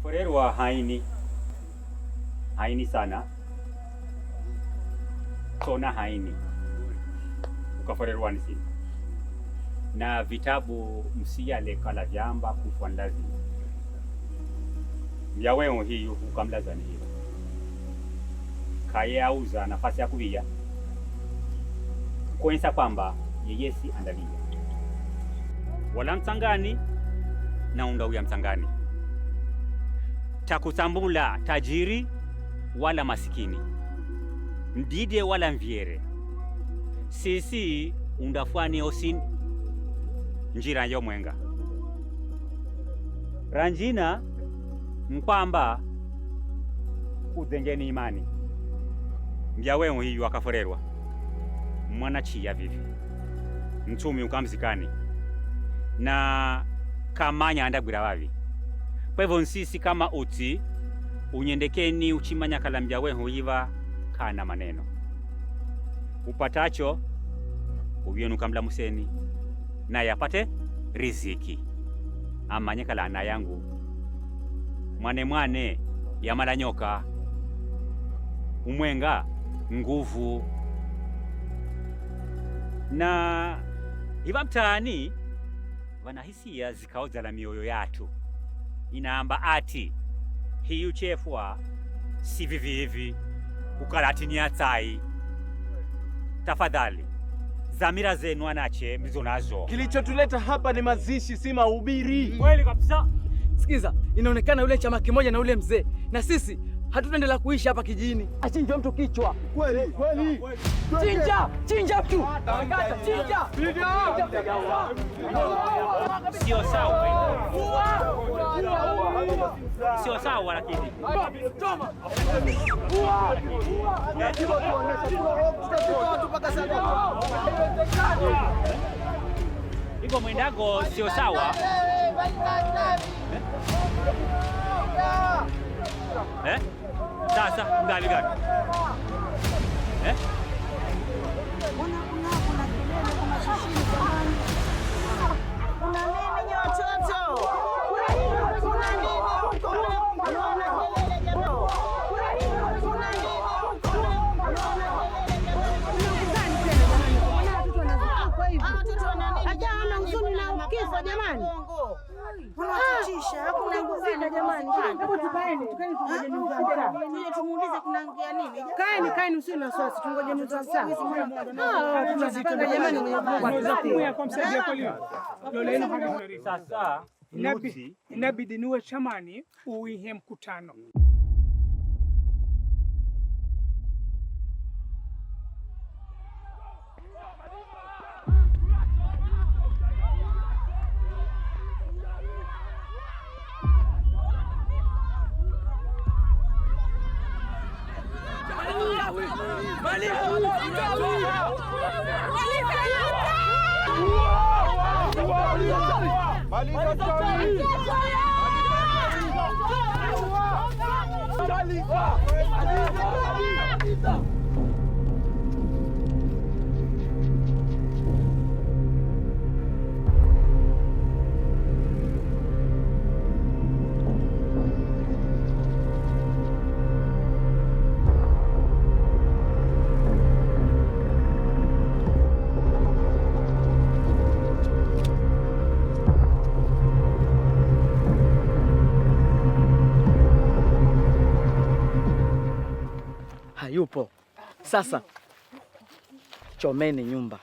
Kaforerwa haini sana sona haini ukaforerwa nisini na vitabu msiyale kala vyamba kufwa lazima myaweho hiyo ukamlazani hiyo kaye auza nafasi ya kuwia kuensa kwamba yeyesi andalia wala mtangani na undauya mtangani takutambula tajiri wala masikini mdide wala mvyere sisi undafwani osin njira yo mwenga ranjina mkwamba udengeni imani mbyaweho hiyo akaforerwa mwana chiya vivi mtumi ukamzikani na kamanya andagwira wavi kwa hivyo nsisi kama uti unyendekeni uchimanya kala mbyaweho hiva kana maneno upatacho uvyenu museni na yapate riziki amanye kala ana yangu mwane yamala nyoka umwenga nguvu na hiva mtaani vanahisia zikaoza la mioyo yatu inaamba ati hiyu chefwa si vivi hivi ukalatini atai. Tafadhali dhamira zenu anache mlizo nazo. Kilichotuleta hapa ni mazishi, si mahubiri. Kweli kabisa. Sikiza, inaonekana yule chama kimoja na ule mzee, na sisi hatutaendelea kuishi hapa kijijini. Achinjwe mtu kichwa. Kweli. Chinja mtu. Chinja. Sio sawa. Sio sawa lakini. Toma. Iko mwendago sio sawa. Sasa ngali gani? Kuna nini nye watoto? Kaeni usiwe na wasiwasi, tungoje ni sasa. Tunazipanga jamani, sasa inabidi niwe chamani uihe mkutano. Hayupo. Sasa chomeni nyumba.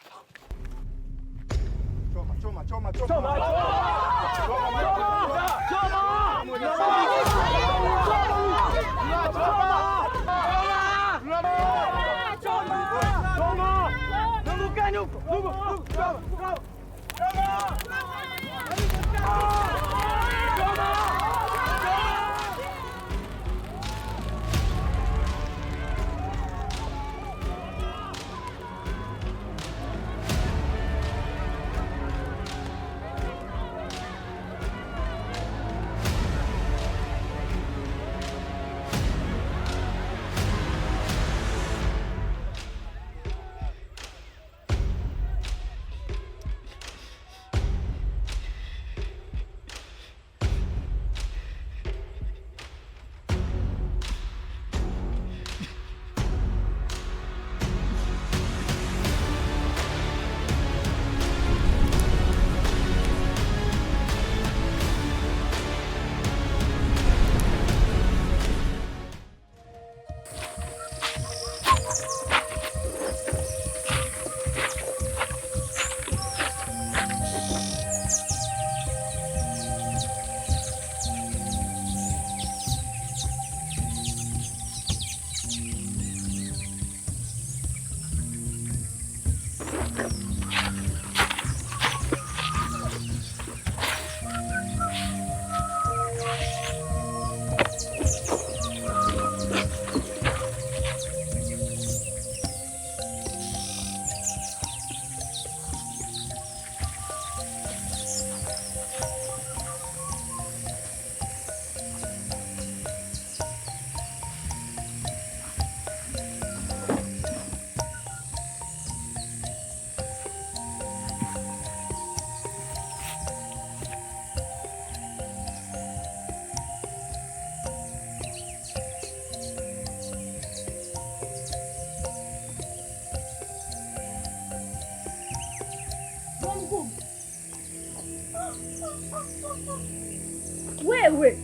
Wewe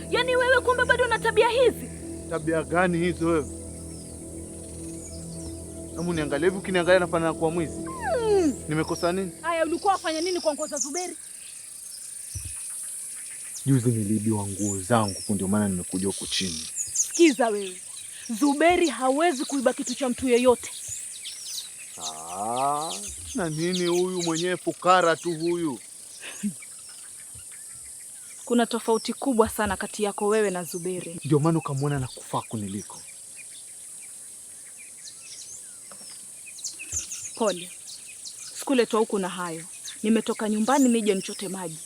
yaani wewe kumbe bado una tabia hizi? Tabia gani hizo wewe? Hebu niangalie hivi, ukiniangalia nafanana kwa mwizi. Nimekosa nini? Haya, ulikuwa wafanya nini kwa nguo za Zuberi? Juzi niliibiwa nguo zangu, ndio maana nimekuja huku chini. Sikiza wewe, Zuberi hawezi kuiba kitu cha mtu yeyote. Na nini huyu mwenyewe fukara tu huyu? Kuna tofauti kubwa sana kati yako wewe na Zuberi. Ndio maana ukamwona na kufaa kuniliko. Pole. Sikuletwa huku na hayo. Nimetoka nyumbani nije nichote maji.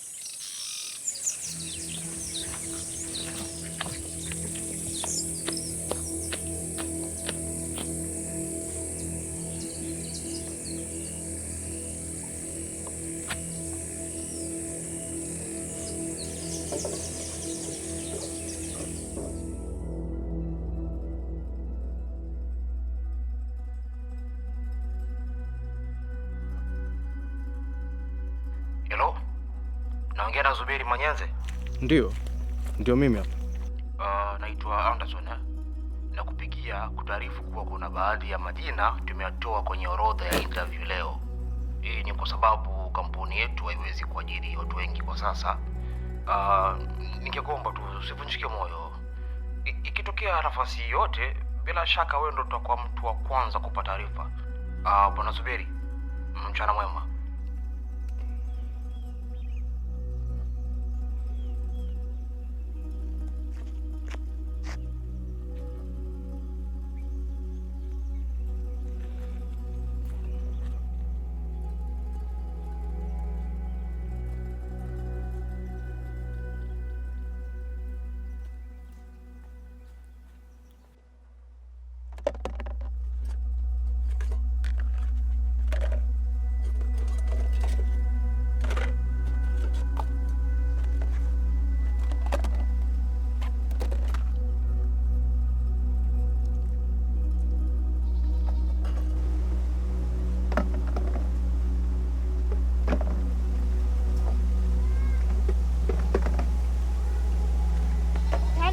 Hello? Naongea na Zuberi Manyenze? Ndio mimi hapa. Naitwa Anderson. Nakupigia kutaarifu kuwa kuna baadhi ya majina tumeyatoa kwenye orodha ya interview leo. Hii ni kwa sababu kampuni yetu haiwezi kuajiri watu wengi kwa sasa. Ningekuomba tu usivunjike moyo. Ikitokea nafasi yote, bila shaka wewe ndo utakuwa mtu wa kwanza kupata taarifa. Bwana Zuberi, mchana mwema.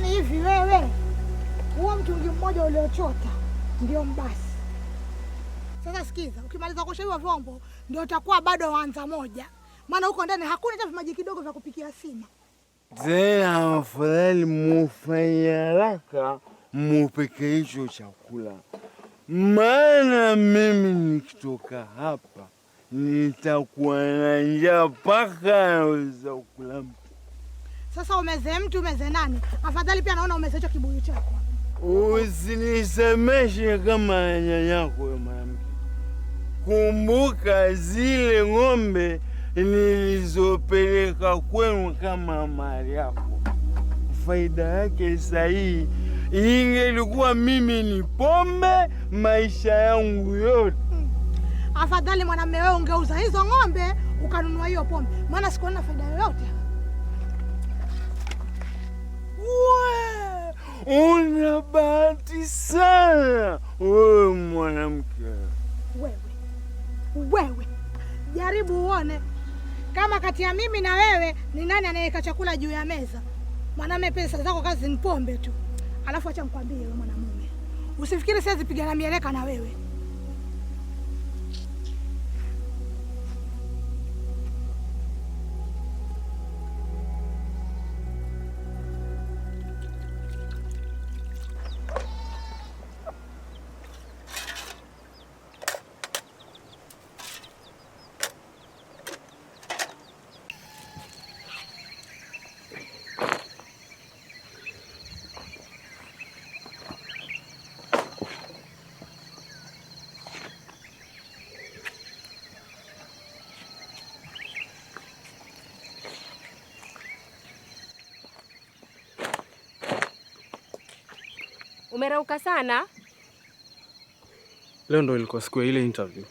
Hivi wewe, huo mtungi mmoja uliochota ndio mbasi. Sasa sikiza, ukimaliza kuosha hivyo vyombo ndio utakuwa bado waanza moja, maana huko ndani hakuna hata vimaji kidogo vya kupikia sima. Tena afadhali mufanye haraka mupike hicho chakula, maana mimi nikitoka hapa nitakuwa na njaa mpaka naweza kula mtu. Sasa umeze mtu umeze nani? Afadhali pia naona umeze hicho kibuyu chako. Usinisemeshe kama nyanyako wewe mwanamke. Kumbuka zile ng'ombe nilizopeleka kwenu kama mali yako. Faida yake sahihi ingelikuwa mimi ni pombe maisha yangu yote. Afadhali mwanamume wewe ungeuza hizo ng'ombe ukanunua hiyo pombe, maana sikuona faida yoyote. Una bahati sana wewe mwanamke. Wewe jaribu uone kama kati ya mimi na wewe ni nani anayeweka chakula juu ya meza. Maana pesa zako kazi ni pombe tu. Alafu acha nikwambie wewe mwanamume, usifikiri siwezi pigana mieleka na wewe. Umerauka sana? Leo ndo ilikuwa siku ya ile interview.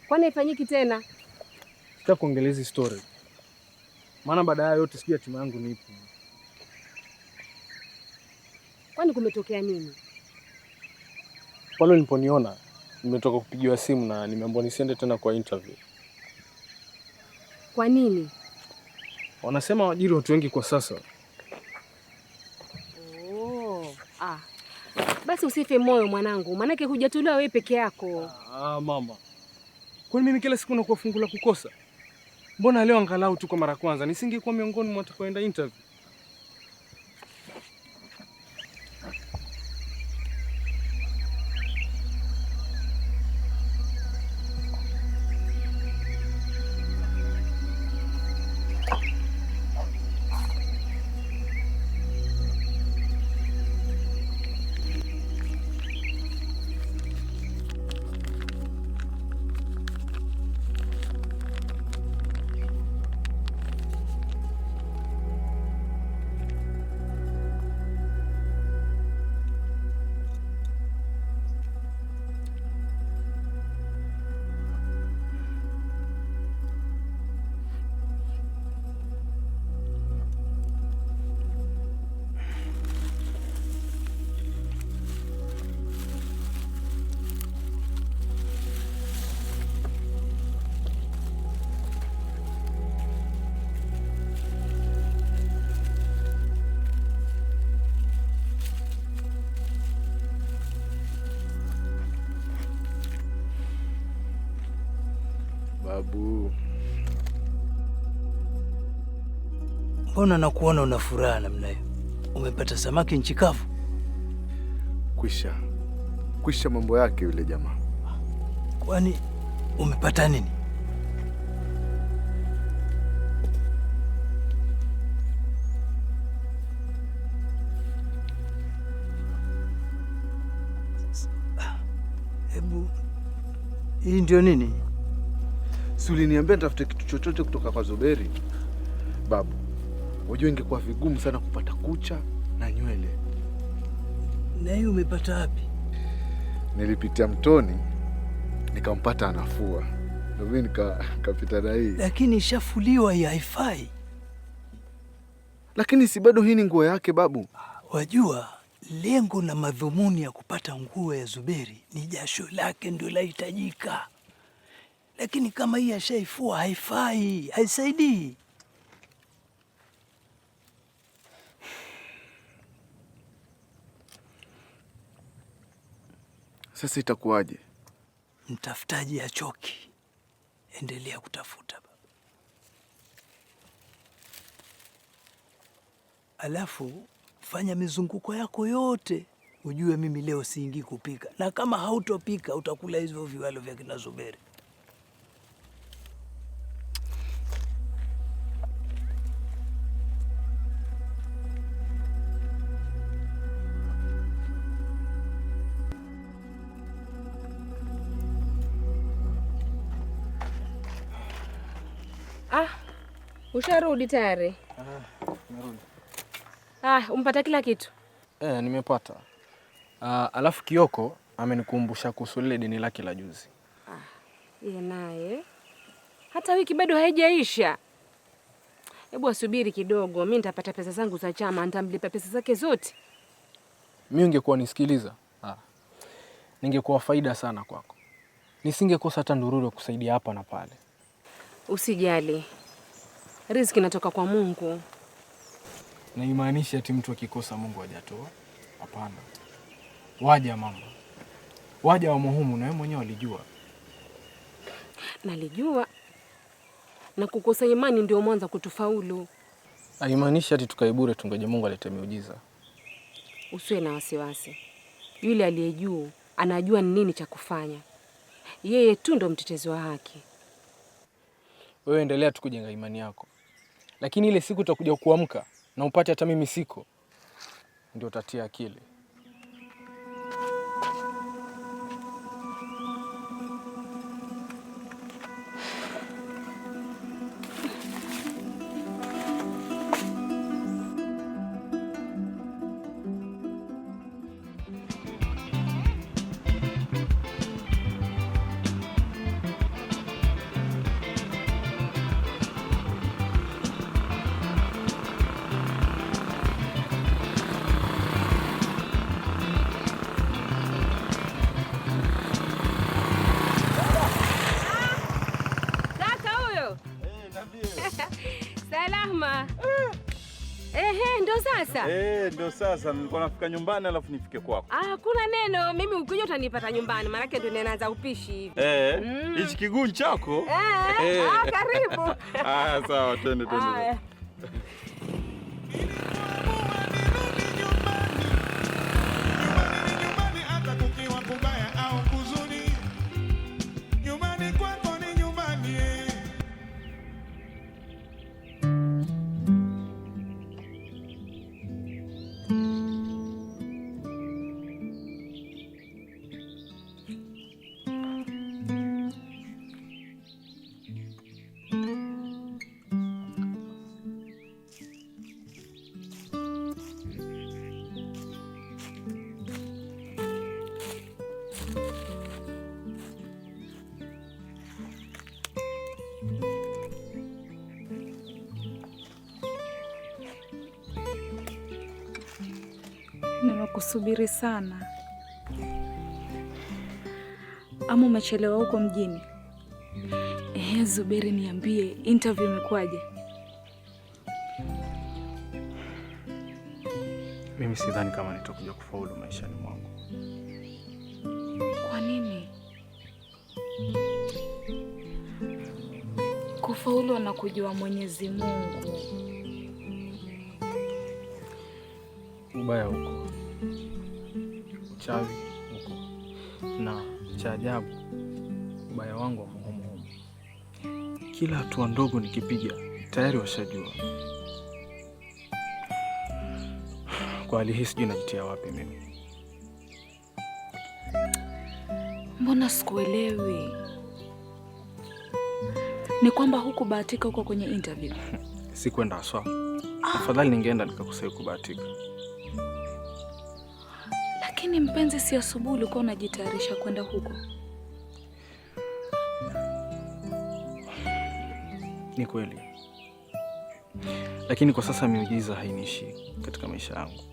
Kwani haifanyiki tena? Sitaki kuongelea hizi story. Maana baada ya yote sijui timu yangu ni ipi. Kwani kumetokea nini? Pale niliponiona nimetoka kupigiwa simu na nimeambiwa nisiende tena kwa interview. Kwa nini? Wanasema waajiri watu wengi kwa sasa. Oh, basi usife moyo mwanangu, maanake hujatolewa wewe peke yako. Mama, kwani mimi kila siku nakuwa fungu la kukosa? Mbona leo angalau tu kwa mara kwanza nisingekuwa miongoni mwa watakaoenda interview? Babu, mbona nakuona una furaha namna hiyo? Umepata samaki nchi kavu? Kwisha mambo yake yule jamaa. Kwani umepata nini? Hebu, hii ndio nini? Si uliniambia nitafute kitu chochote kutoka kwa Zuberi? Babu, unajua ingekuwa vigumu sana kupata kucha na nywele. Na hiyo umepata wapi? Nilipitia mtoni, nikampata anafua. Ndio mimi nikapita na hii. Lakini ishafuliwa, hii haifai. Lakini si bado hii ni nguo yake babu. Wajua, lengo na madhumuni ya kupata nguo ya Zuberi ni jasho lake ndio lahitajika. Lakini kama hii ashaifua haifai, haisaidii. Sasa itakuwaje? Mtafutaji hachoki. Endelea kutafuta baba. Alafu fanya mizunguko yako yote. Ujue mimi leo siingii kupika. Na kama hautopika utakula hizo viwalo vya kina Zuberi. Usharudi tayari? Narudi. Umpata kila kitu? Nimepata. Alafu Kioko amenikumbusha kuhusu lile deni lake la juzi. Yeye naye hata wiki bado haijaisha. Hebu asubiri kidogo, mimi nitapata pesa zangu za chama, nitamlipa pesa zake zote. Mimi ungekuwa nisikiliza, ningekuwa faida sana kwako. Nisingekosa hata ndururu kusaidia hapa na pale. Usijali. Riziki inatoka kwa Mungu. Na imaanisha ati mtu akikosa Mungu hajatoa? Hapana. Waja mama. Waja wa muhimu na wewe mwenyewe walijua. Nalijua. Na kukosa imani ndio mwanzo kutufaulu. Haimaanishi ati tukae bure tungoje Mungu alete miujiza. Usiwe na wasiwasi. Yule aliye juu anajua ni nini cha kufanya. Yeye tu ndo mtetezi wa haki. Wewe endelea tu kujenga imani yako. Lakini ile siku utakuja kuamka na upate hata mimi siko, ndio utatia akili. Salama. Ndo sasa. Ndo sasa nilikuwa nafika nyumbani alafu nifike kwako. Kuna neno, mimi ukija utanipata nyumbani, maana yake ndio ninaanza upishi hivi. Hichi kiguu chako? Karibu. Sawa, twende. Nimekusubiri sana. Ama umechelewa huko mjini? Zuberi, niambie interview imekwaje? Mimi sidhani kama nitakuja kufaulu maishani mwangu. Kwa nini? Kufaulu na kujua Mwenyezi Mungu. Ubaya huko, uchawi huko, na cha ajabu ubaya wangu wa muhumu. Kila hatua ndogo nikipiga tayari washajua. Kwa hali hii sijui najitia wapi mimi. Mbona sikuelewi? Ni kwamba hukubahatika huko kwenye interview? Sikwenda aswa. Afadhali ningeenda nikakusaidia kubahatika. Lakini mpenzi, si asubuhi ulikuwa unajitayarisha kwenda huko? Ni kweli. Lakini kwa sasa miujiza hainishi katika maisha yangu.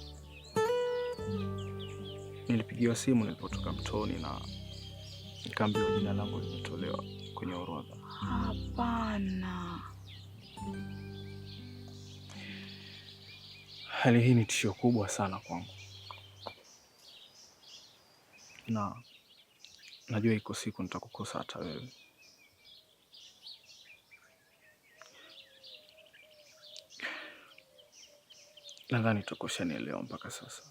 Nilipigiwa simu nilipotoka mtoni na nikaambiwa jina langu limetolewa kwenye orodha. Hapana. Hali hii ni tishio kubwa sana kwangu. Na najua iko siku nitakukosa hata wewe. Nadhani utakushanielewa mpaka sasa.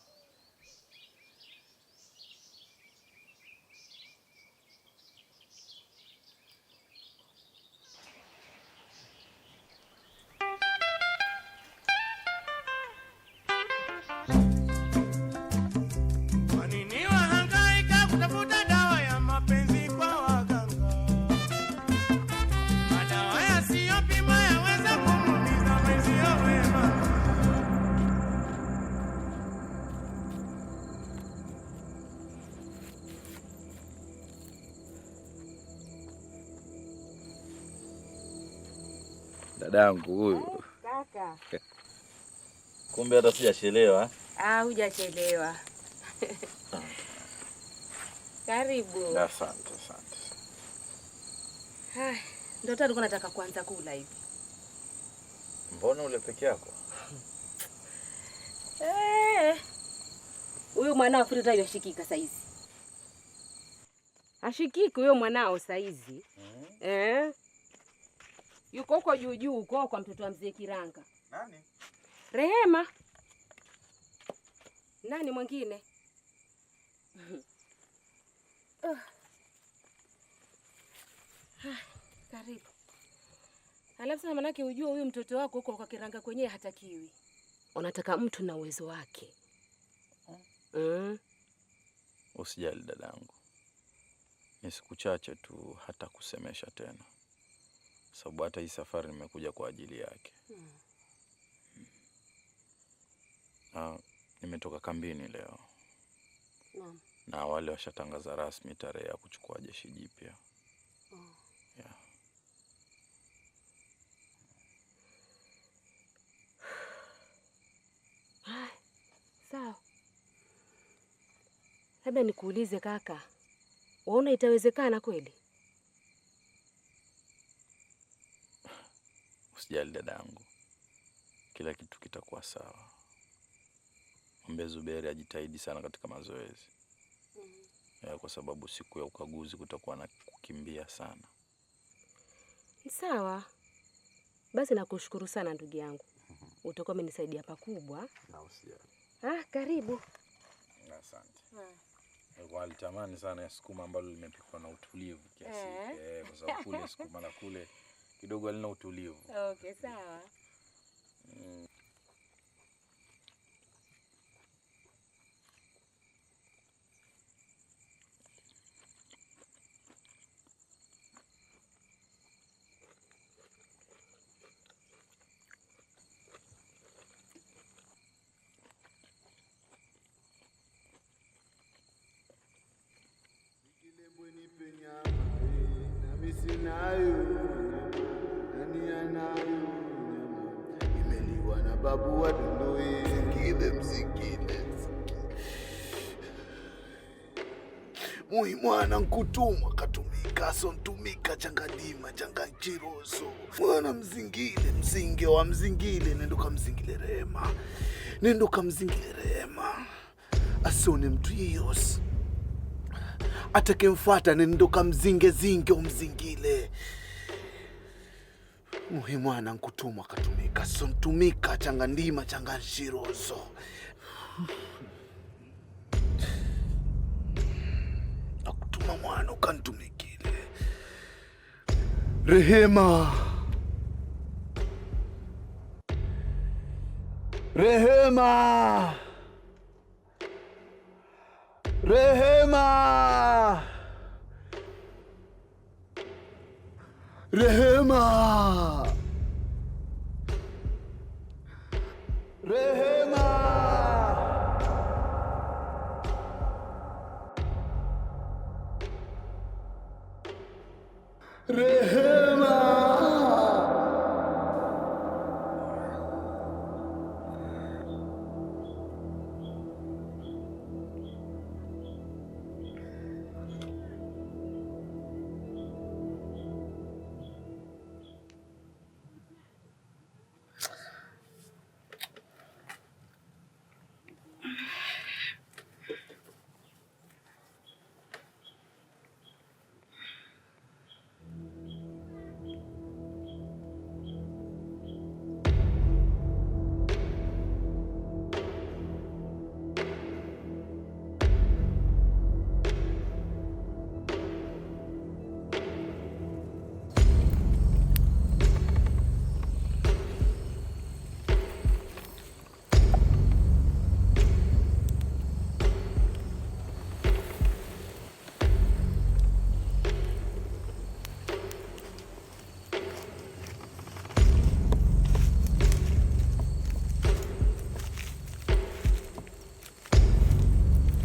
Dadangu huyu. Kaka. Kumbe hata sijachelewa. Hujachelewa. Karibu. Asante. Ndio tayari nataka kuanza kula hivi. Mbona ule peke yako? Huyu mwanao Frida yashikika saizi. Ashikiki huyo mwanao saizi. Yuko huko juu huko kwa mtoto wa mzee Kiranga. Nani? Rehema. Nani mwingine? Karibu. Alafu sana manake ujue huyu mtoto wako huko kwa Kiranga kwenyewe hatakiwi. Unataka mtu na uwezo wake. Usijali dadangu. Ni siku chache tu hata kusemesha tena. Sababu hata hii safari nimekuja kwa ajili yake. Nimetoka kambini leo. Na wale washatangaza rasmi tarehe ya kuchukua jeshi jipya. Yeah. Sawa. Labda nikuulize kaka. Waona itawezekana kweli? Usijali dadangu, kila kitu kitakuwa sawa. Mwambie Zuberi ajitahidi sana katika mazoezi. Kwa sababu siku ya ukaguzi kutakuwa na kukimbia sana. Sawa. Basi nakushukuru sana ndugu yangu. Utakuwa umenisaidia pakubwa. Na usijali. Karibu. Asante. Walitamani sana ya sukuma ambalo limepikwa na utulivu kiasi. Kwa sababu kule sukuma la kule kidogo halina utulivu. Okay, sawa. Imeliwa na babu wa Dondoi. Mzingile. Mui mwana nkutumwa katumika sontumika changadima changanchiroso mwana mzingile mzinge wa mzingile nenduka mzingile rema asone mtu yiyos atakemfuata nenduka mzinge umzingile. Mui mwana nkutumwa katumika sontumika changandima changanchiroso akutuma mwana ukantumikile. Rehema Rehema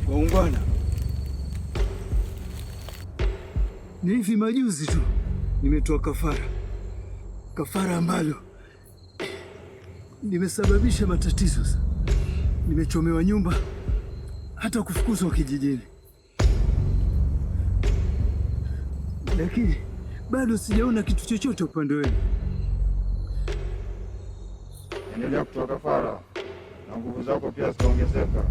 Waungwana, ni hivi majuzi tu nimetoa kafara ambalo limesababisha matatizo. Nimechomewa nyumba, hata kufukuzwa kijijini, lakini bado sijaona kitu chochote upande wenu. Endelea kutoa kafara na nguvu zako pia zitaongezeka.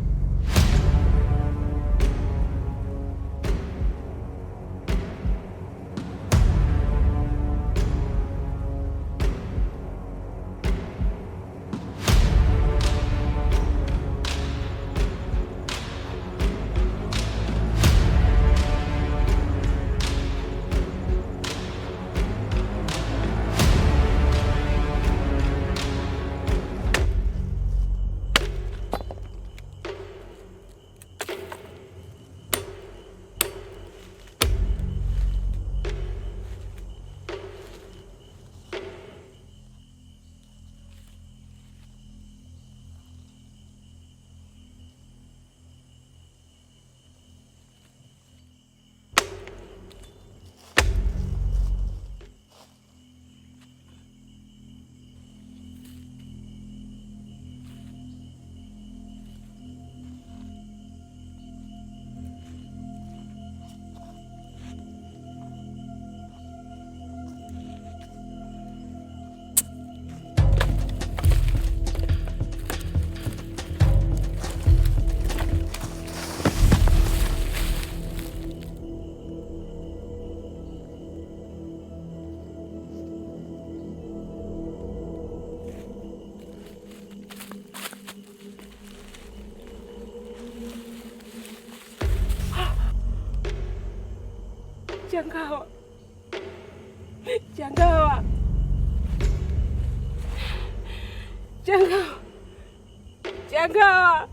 Changawa. Changawa. Changawa. Changawa.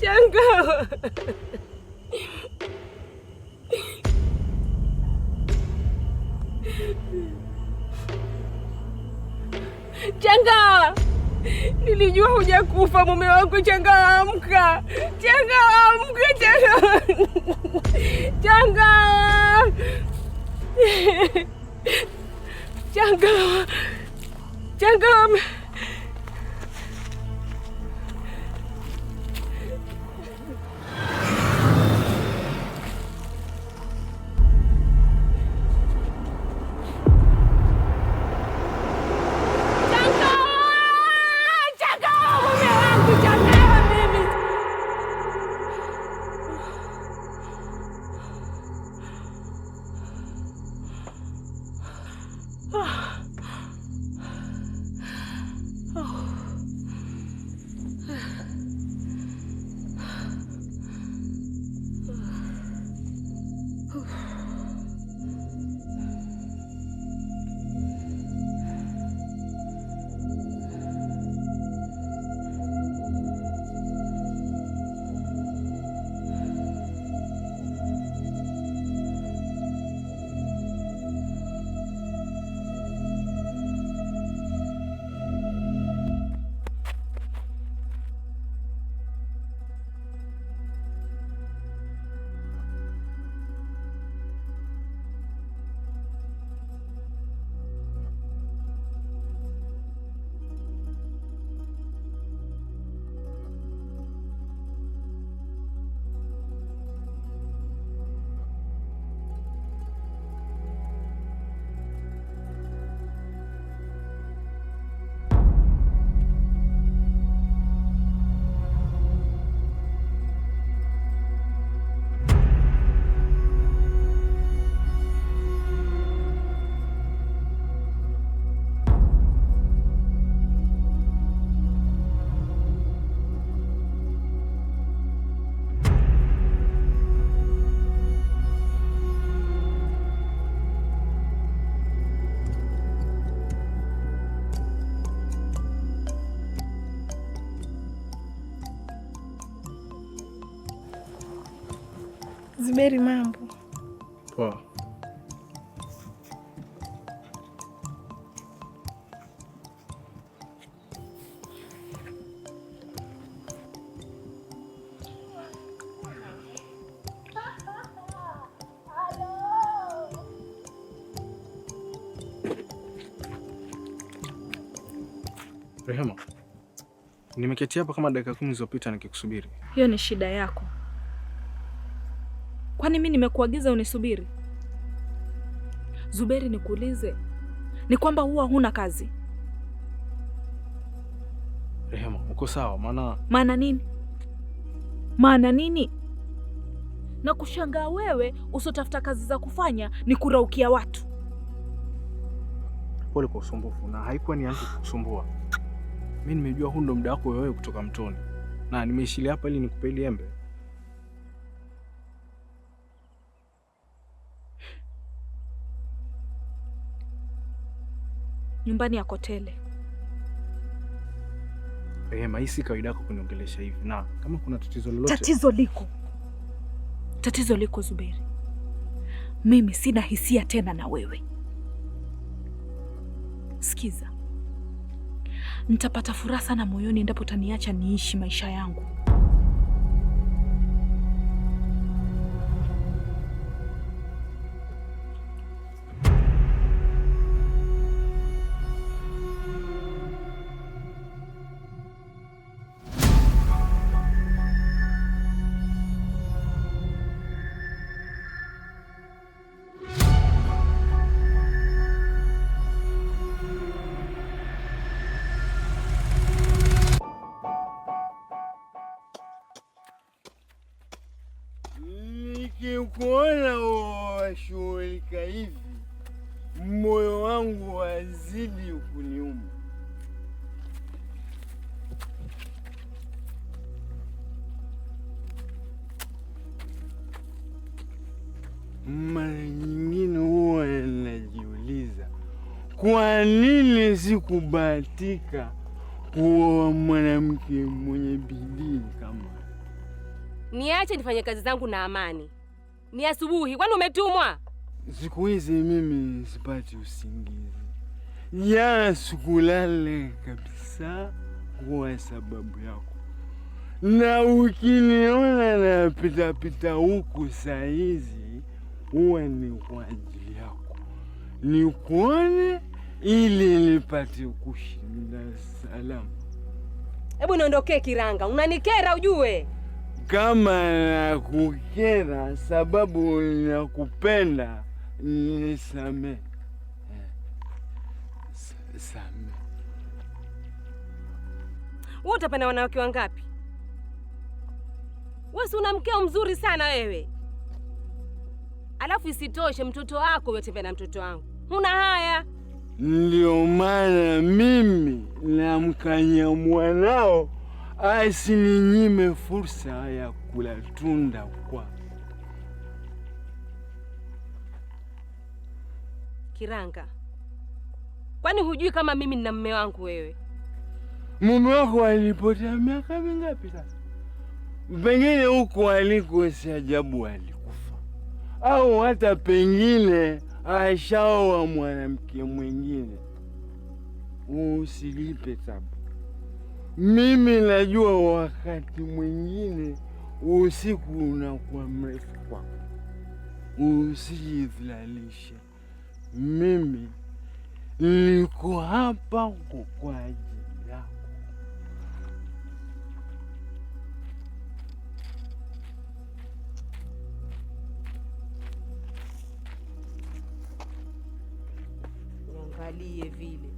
Changawa. Changawa. Nilijua hujakufa mume wangu. Changawa, amka. Changawa, amka. Changawa. Changawa. Changawa. Changawa. Zuberi, mambo poa? Rehema, nimeketi hapa kama dakika 10 zilizopita nikikusubiri. Hiyo ni shida yako. Kwani mimi nimekuagiza unisubiri? Zuberi, nikuulize, ni kwamba huwa huna kazi? Rehema, uko sawa? Maana nini? Maana nini? Na kushangaa wewe usotafuta kazi za kufanya ni kuraukia watu. Pole kwa usumbufu, na haikuwa ni yangu kukusumbua. Mimi nimejua huu ndo muda wako wewe kutoka mtoni, na nimeishilia hapa ili nikupe ile embe. Nyumbani yako tele. Rehema, hii si kawaida yako kuniongelesha hivi, na kama kuna tatizo lolote... Tatizo liko Zuberi. Mimi sina hisia tena na wewe. Sikiza, nitapata furaha sana moyoni endapo taniacha niishi maisha yangu. Nikikuona washughulika hivi, moyo wangu wazidi kuniuma. mara nyingine huwa najiuliza kwa nini sikubahatika kuoa mwanamke mwenye bidii kama. Niache nifanye kazi zangu na amani. Ni asubuhi, kwani umetumwa? Siku hizi mimi sipati usingizi. Jana sikulala kabisa kwa sababu yako. Na ukiniona napita huku saa hizi huwa ni kwa ajili yako. Nikuone ili nipate kushinda salama. Hebu niondokee Kiranga, unanikera ujue. Kama nakukera sababu nakupenda, nisamehe. Samehe. Wewe utapenda wanawake wangapi? Wewe si una mkeo mzuri sana wewe. Alafu isitoshe mtoto wako yotembea na mtoto wangu. Huna haya. Ndio maana mimi namkanya mwanao asininyime fursa ya kula tunda kwa. Kiranga, kwani hujui kama mimi nina mume wangu wewe? Mume wako alipotea miaka mingapi sasa? Pengine huko aliko si ajabu alikufa, au hata pengine ashaoa mwanamke mwingine. Usilipe tabu. Mimi najua wakati mwingine usiku unakuwa mrefu kwako. Usijidhalilishe. Mimi niko hapa kwa ajili yako. Niangalie vile.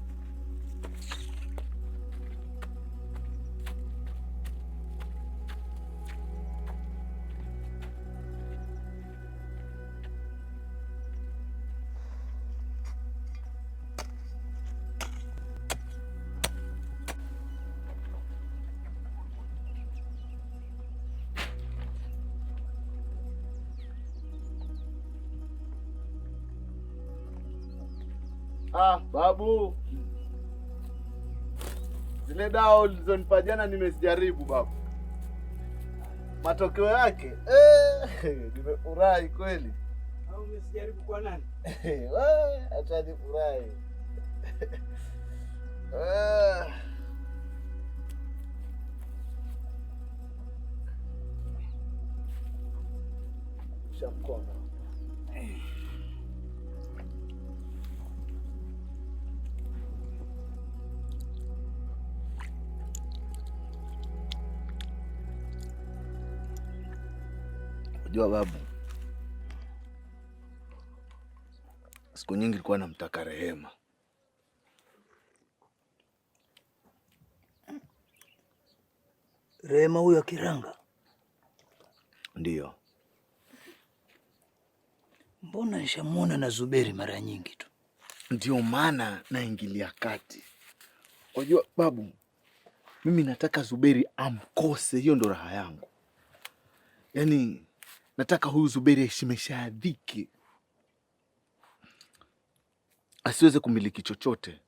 Babu, zile dawa ulizonipa jana nimezijaribu babu. Matokeo yake nimefurahi kweli. Au umesijaribu kwa nani? Acha nifurahi. Shamkona. Unajua babu, siku nyingi nilikuwa namtaka Rehema. Rehema huyo Kiranga? Ndiyo. Mbona nishamuona na Zuberi mara nyingi tu. Ndio maana naingilia kati. Unajua babu, mimi nataka Zuberi amkose, hiyo ndo raha yangu. Yaani nataka huyu Zuberi aishimeshadhiki, asiweze kumiliki chochote.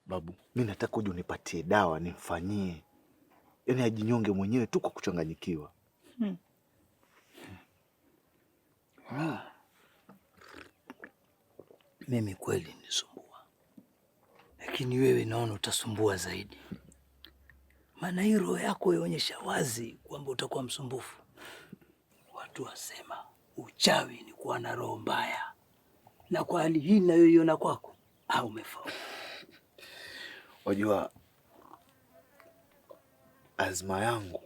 Babu, mimi nataka uje unipatie dawa nimfanyie, yaani ajinyonge mwenyewe tu kwa kuchanganyikiwa. Mimi kweli nisumbua, lakini wewe naona utasumbua zaidi, maana hii roho yako yaonyesha wazi kwamba utakuwa msumbufu. Watu wasema uchawi ni kuwa na roho mbaya, na kwa hali hii ninayoiona kwako, umefaulu. Wajua, azma yangu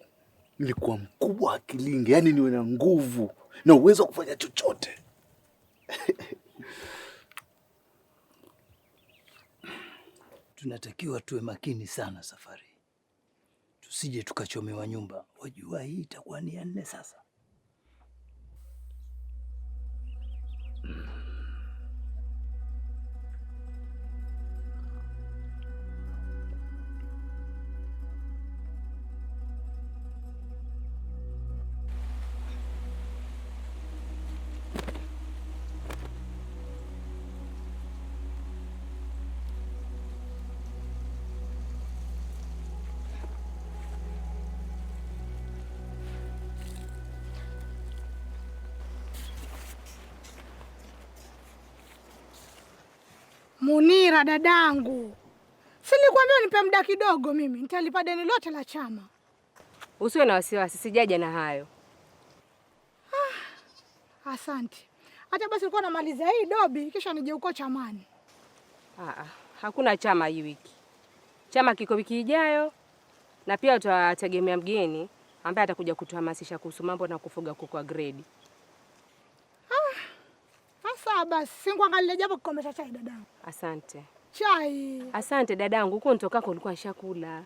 ni kuwa mkubwa akilinge, yaani niwe na nguvu na uwezo wa kufanya chochote. Tunatakiwa tuwe makini sana safari, tusije tukachomewa nyumba. Wajua hii itakuwa ni ya 4 sasa. Munira dadangu, si nilikwambia unipe muda kidogo, mimi nitalipa deni lote la chama. Usiwe na wasiwasi, sijaja na hayo. Asante. Hata basi ulikuwa namaliza hii dobi kisha nije huko chamani. Hakuna chama hii wiki. Chama kiko wiki ijayo, na pia tutategemea mgeni ambaye atakuja kutuhamasisha kuhusu mambo na kufuga kuku wa grade. Sasa basi, singwangalie japo kikombe cha chai dadangu. Asante. Chai. Asante dadangu, huko nitokako ulikuwa nishakula.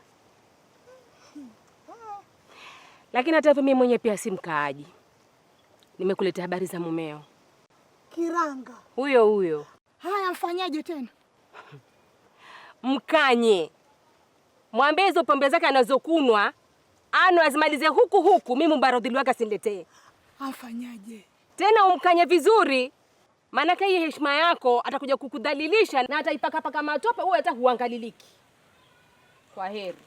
Lakini hata hivyo mimi mwenyewe pia si mkaaji. Nimekuletea habari za mumeo. Kiranga. Huyo. Haya, mfanyaje tena? Mkanye. Mwambie hizo pombe zake anazokunwa azimalize huku, mimi mbarodhili wake asiniletee. Afanyaje? Tena umkanye vizuri. Maana hii heshima yako atakuja kukudhalilisha na ataipaka matope, wewe hata huangaliliki. Kwa heri.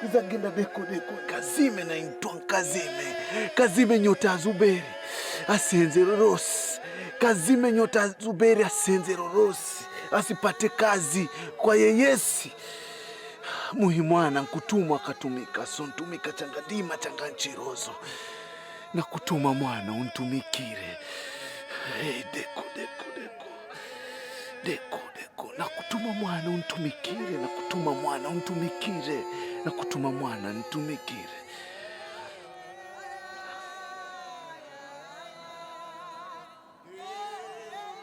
Izagenda deko kazime na intwa kazime nyota Zuberi asenze rorosi, kazime nyota Zuberi asenze rorosi, asipate kazi kwa yeyesi. Muhimwana nkutumwa akatumika, so ntumika changadima changanchirozo na kutuma mwana untumikire. Hey, deko na kutuma mwana untumikire, na kutuma mwana untumikire, na kutuma mwana ntumikire.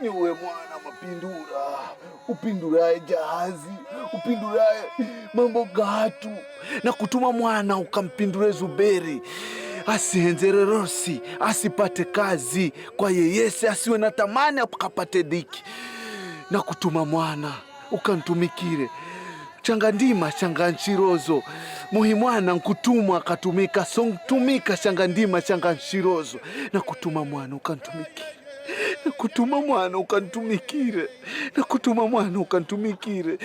Niwe mwana mapindura, upindurae jahazi, upindurae mambo gatu, na kutuma mwana ukampindure Zuberi asienzere rosi, asipate kazi kwa yeyese, asiwe na tamani akapate diki. Na kutuma mwana ukantumikire changandima changanchirozo. Muhimwana nkutumwa akatumika, so ntumika changandima changanchirozo. Na kutuma mwana ukantumikire, na kutuma mwana ukantumikire, na kutuma mwana ukantumikire.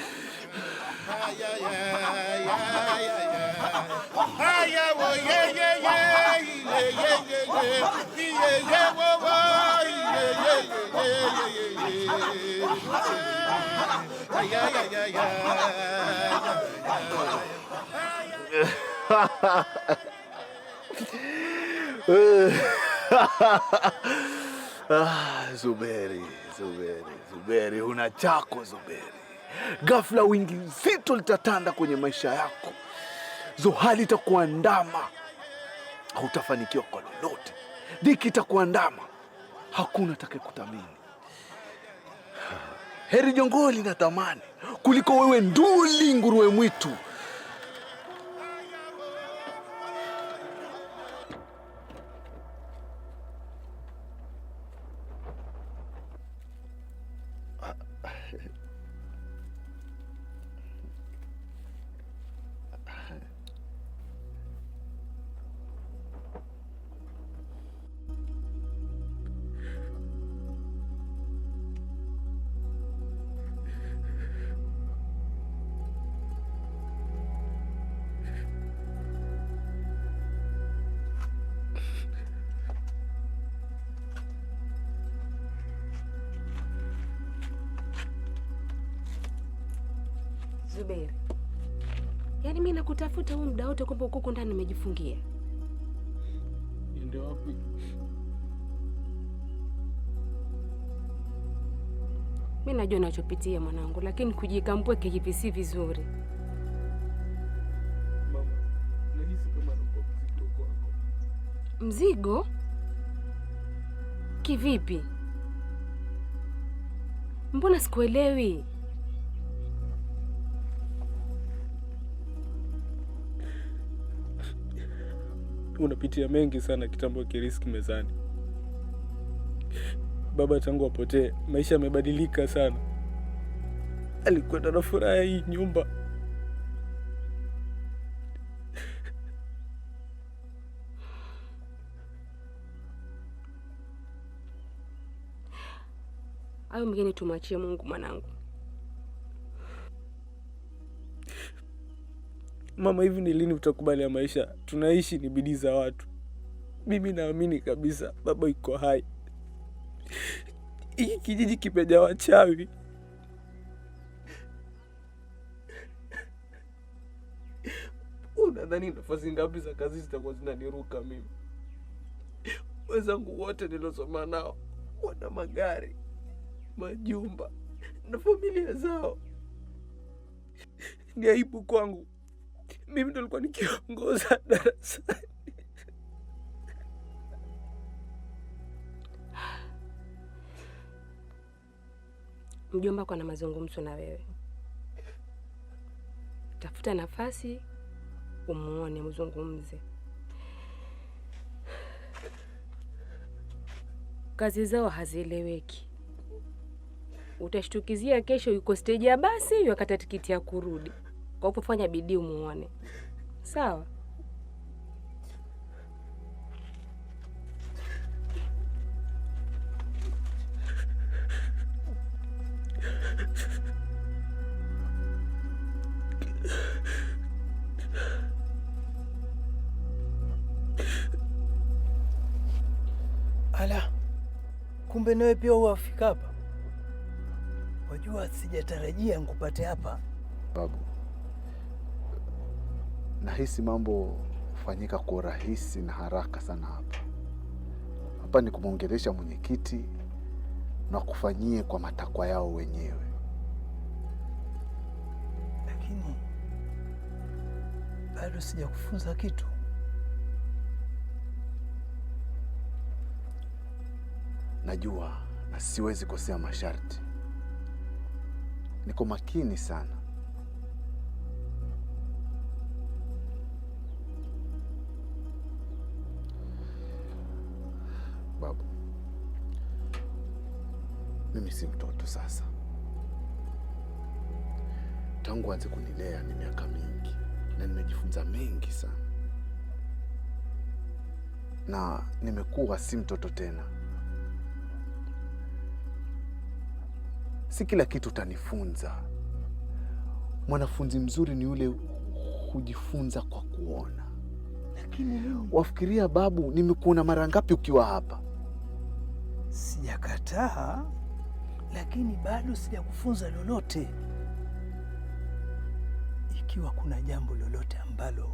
Zuberi, huna chako Zuberi. Ghafla wingi zito litatanda kwenye maisha yako. Zohali itakuandama, hautafanikiwa kwa lolote. Dhiki itakuandama, hakuna atakayekuthamini. Heri jongoli na tamani kuliko wewe nduli nguruwe mwitu. Zuberi, yaani mimi nakutafuta huu muda wote kwamba uko ndani nimejifungia. Ndio wapi? Mimi najua unachopitia mwanangu, lakini kujikampweke hivi si vizuri. Mama, nahisi kama niko mzigo kwako. Mzigo? Kivipi? Mbona sikuelewi? Unapitia mengi sana kitambo kiriski mezani. Baba tangu apotee, maisha yamebadilika sana. alikwenda na furaha hii nyumba. Hayo mgeni tumwachie Mungu mwanangu. Mama, hivi ni lini utakubali ya maisha tunaishi ni bidii za watu? Mimi naamini kabisa baba yuko hai. Hiki kijiji kimejaa wachawi. Unadhani nafasi ngapi za kazi zitakuwa zinaniruka mimi? Wenzangu wote nilosoma nao wana magari, majumba na familia zao. Ni aibu kwangu. Mimi ndo nilikuwa nikiongoza darasani. Mjomba kwa na mazungumzo na wewe. Tafuta nafasi umuone, mzungumze. Kazi zao hazieleweki. Utashtukizia kesho yuko stage ya basi yakata tikiti ya kurudi. Kwa hiyo fanya bidii umuone. Sawa? Ala, kumbe nawe pia uafika hapa. Wajua sijatarajia nikupate hapa. Babu, nahisi mambo hufanyika kwa urahisi na haraka sana hapa. Hapa ni kumwongelesha mwenyekiti na kufanyie kwa matakwa yao wenyewe. Lakini bado sijakufunza kitu. Najua na siwezi kosea masharti. Niko makini sana. Babu, mimi si mtoto sasa. Tangu anze kunilea ni miaka mingi na nimejifunza mengi sana. Na nimekuwa si mtoto tena. Si kila kitu utanifunza. Mwanafunzi mzuri ni yule hujifunza kwa kuona. Lakini wafikiria babu, nimekuona mara ngapi ukiwa hapa? Sijakataa, lakini bado sijakufunza lolote. Ikiwa kuna jambo lolote ambalo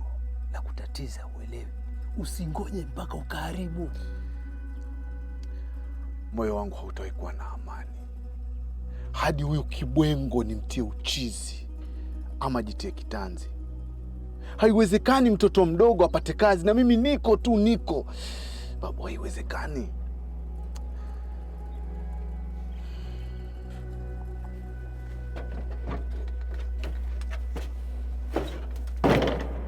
la kutatiza uelewe, usingoje mpaka ukaharibu. Moyo wangu hautoi kuwa na amani hadi huyu kibwengo nimtie uchizi ama jitie kitanzi. Haiwezekani mtoto mdogo apate kazi na mimi niko. Babu, haiwezekani.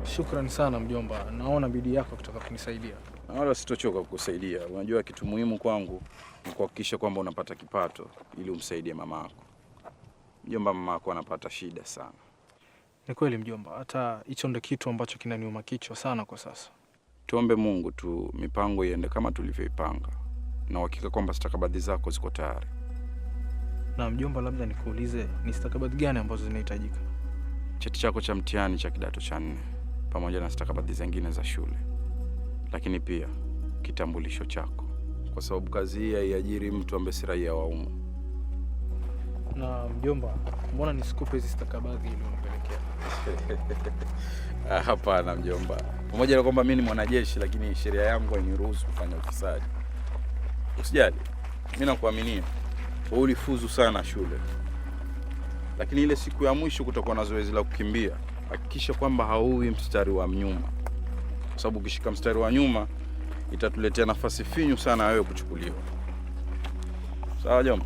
Shukrani sana mjomba. Naona bidii yako kutaka kunisaidia. Na wala sitochoka kukusaidia. Unajua kitu muhimu kwangu ni kuhakikisha kwamba unapata kipato ili umsaidie mamako. Mjomba, mamako anapata shida sana. Ni kweli mjomba, hata hicho ndio kitu ambacho kinaniuma kichwa sana kwa sasa. Tuombe Mungu tu mipango iende kama tulivyoipanga. Na uhakika kwamba stakabadhi zako ziko tayari. Na mjomba, labda nikuulize ni stakabadhi gani ambazo zinahitajika? Cheti chako cha mtihani cha kidato cha 4 pamoja na stakabadhi zingine za shule. Lakini pia kitambulisho chako. Kwa sababu kazi hii haiajiri mtu ambaye si raia wa humu. Na mjomba, mbona nisikupe hizi stakabadhi ili unipelekea? Hapana mjomba. Pamoja na kwamba mimi ni mwanajeshi, lakini sheria yangu hainiruhusu kufanya ufisadi. Usijali. Mimi nakuaminia. Wewe ulifuzu sana shule. Lakini ile siku ya mwisho kutakuwa na zoezi la kukimbia. Hakikisha kwamba hauwi mstari wa nyuma. Kwa sababu ukishika mstari wa nyuma itatuletea nafasi finyu sana wewe kuchukuliwa. Sawa jomba?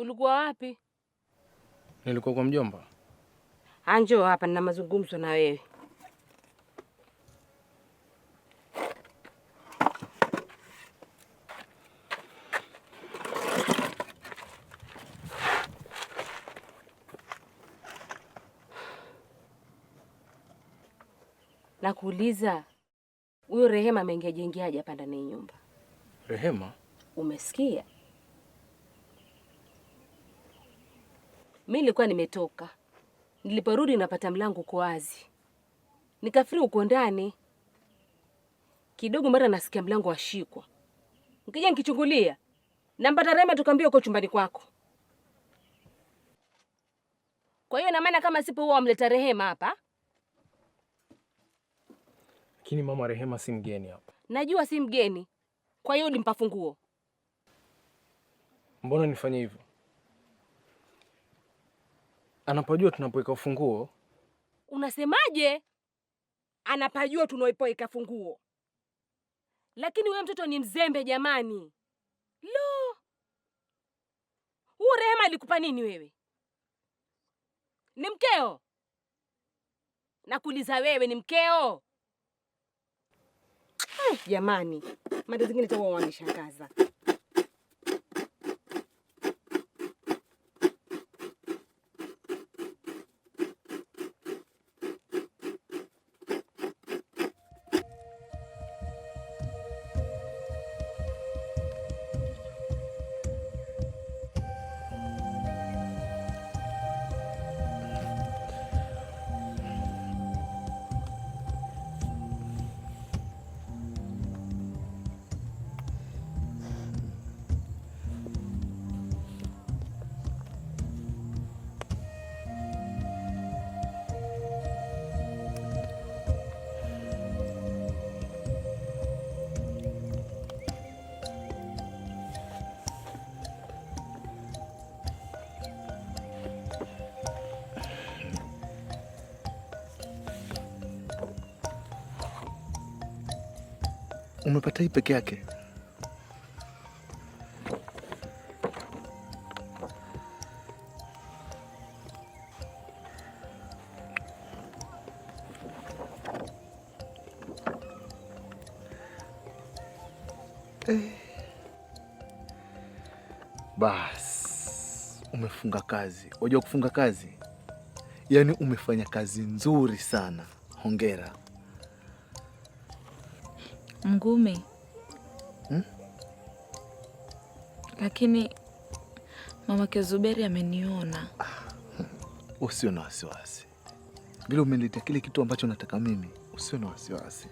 Ulikuwa wapi? Nilikuwa kwa mjomba. Njoo hapa, nina mazungumzo na wewe. Nakuuliza, huyo Rehema ameingiaje hapa ndani ya nyumba? Rehema? Umesikia? Mimi nilikuwa nimetoka. Niliporudi napata mlango uko wazi. Nikafikiri uko ndani. Kidogo mara nasikia mlango washikwa. Nikija nikichungulia, nampata Rehema tukaambia uko chumbani kwako. Kwa hiyo na maana kama sipo huwa amleta Rehema hapa? Lakini mama, Rehema si mgeni hapa. Najua si mgeni. Kwa hiyo ulimpa funguo. Mbona nifanye hivyo? Anapojua tunapoweka ufunguo. Unasemaje? Anapajua tunaipoweka funguo. Lakini wewe mtoto ni mzembe jamani. Lo! Huyu Rehema alikupa nini wewe? Ni mkeo? Nakuuliza wewe ni mkeo? Jamani, mada zingine tawa wanishangaza. Umepata hii peke yake? Bas, umefunga kazi. Unajua kufunga kazi? Yaani umefanya kazi nzuri sana. Hongera. Mgume. Lakini mamake Zuberi ameniona. Usio na wasiwasi. Vile umeniletea kile kitu ambacho nataka mimi, usio na wasiwasi.